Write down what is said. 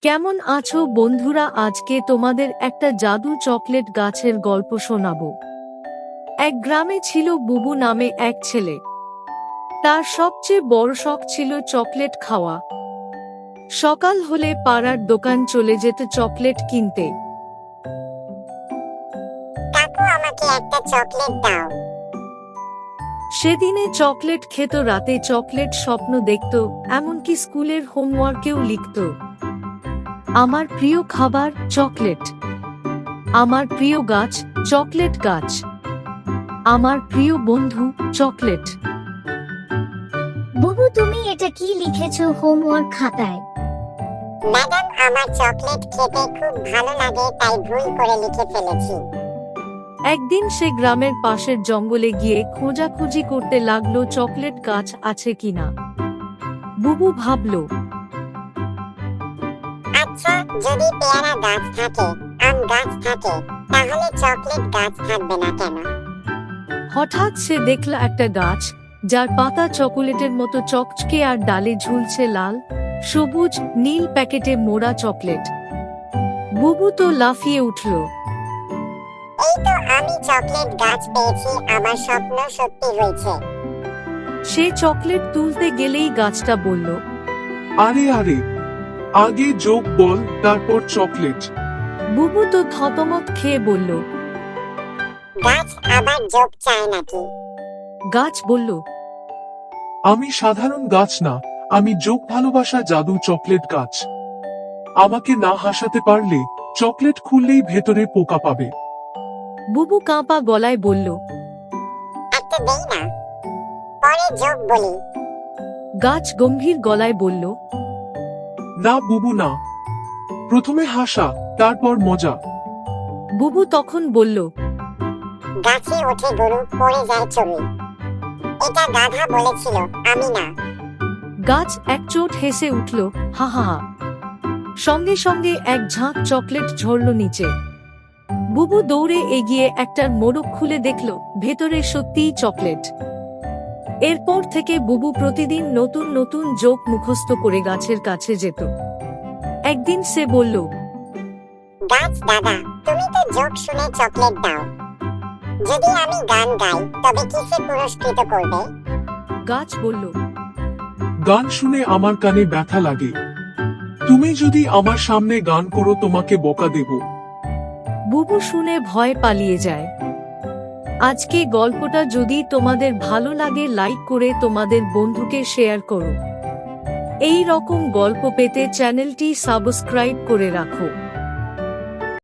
কেমন আছো বন্ধুরা? আজকে তোমাদের একটা জাদু চকলেট গাছের গল্প শোনাবো। এক গ্রামে ছিল বুবু নামে এক ছেলে। তার সবচেয়ে বড় শখ ছিল চকলেট খাওয়া। সকাল হলে পাড়ার দোকান চলে যেত চকলেট কিনতে। কাকু, আমাকে একটা চকলেট দাও। সেদিনে চকলেট খেত, রাতে চকলেট স্বপ্ন দেখত, এমনকি স্কুলের হোমওয়ার্কেও লিখত। আমার প্রিয় খাবার চকলেট, আমার প্রিয় গাছ চকলেট গাছ, আমার প্রিয় বন্ধু চকলেট। বুবু, তুমি এটা কি লিখেছো হোমওয়ার্ক খাতায়? ম্যাডাম, আমার চকলেট খেতে খুব ভালো লাগে, তাই ভুল করে লিখে ফেলেছি। একদিন সে গ্রামের পাশের জঙ্গলে গিয়ে খোঁজাখুঁজি করতে লাগলো চকলেট গাছ আছে কিনা। বুবু ভাবল, আচ্ছা, যদি পেয়ারা গাছ থাকে, আম গাছ থাকে, তাহলে চকলেট গাছ থাকবে না কেন? হঠাৎ সে দেখল একটা গাছ, যার পাতা চকোলেটের মতো চকচকে আর ডালে ঝুলছে লাল, সবুজ, নীল প্যাকেটে মোড়া চকলেট। বুবু তো লাফিয়ে উঠল। এই তো, আমি চকলেট গাছ পেয়েছি, আমার স্বপ্ন সত্যি হয়েছে। সে চকলেট তুলতে গেলেই গাছটা বলল, আরে আরে, আগে যোগ বল, তারপর চকলেট। বুবু তো থতমত খেয়ে বলল। গাছ আবার যোগ চায় নাকি? গাছ বলল, আমি সাধারণ গাছ না, আমি যোগ ভালোবাসা জাদু চকলেট গাছ। আমাকে না হাসাতে পারলে চকলেট খুললেই ভেতরে পোকা পাবে। বুবু কাঁপা গলায় বলল। একটা দেই না, পরে যোগ বলি। গাছ গম্ভীর গলায় বলল, না বুবু না, প্রথমে হাসা, তারপর মজা। বুবু তখন বলল, গাছে ওঠে গরু, পড়ে যায় চড়ুই। এটা গাধা বলেছিল, আমি না। গাছ একচোট হেসে উঠল, হা হা হা। সঙ্গে সঙ্গে এক ঝাঁক চকলেট ঝরল নিচে। বুবু দৌড়ে এগিয়ে একটার মোড়ক খুলে দেখল, ভেতরে সত্যিই চকলেট। এরপর থেকে বুবু প্রতিদিন নতুন নতুন জোক মুখস্থ করে গাছের কাছে যেত। একদিন সে বলল, গাছ দাদা, তুমি তো যোগ শুনে চকলেট দাও। যদি আমি গান গাই, তবে কিসে পুরস্কৃত করবে? গাছ বলল, গান শুনে আমার কানে ব্যথা লাগে। তুমি যদি আমার সামনে গান করো, তোমাকে বকা দেব। বুবু শুনে ভয় পালিয়ে যায়। আজকে গল্পটা যদি তোমাদের ভালো লাগে, লাইক করে তোমাদের বন্ধুকে শেয়ার করো। এই রকম গল্প পেতে চ্যানেলটি সাবস্ক্রাইব করে রাখো।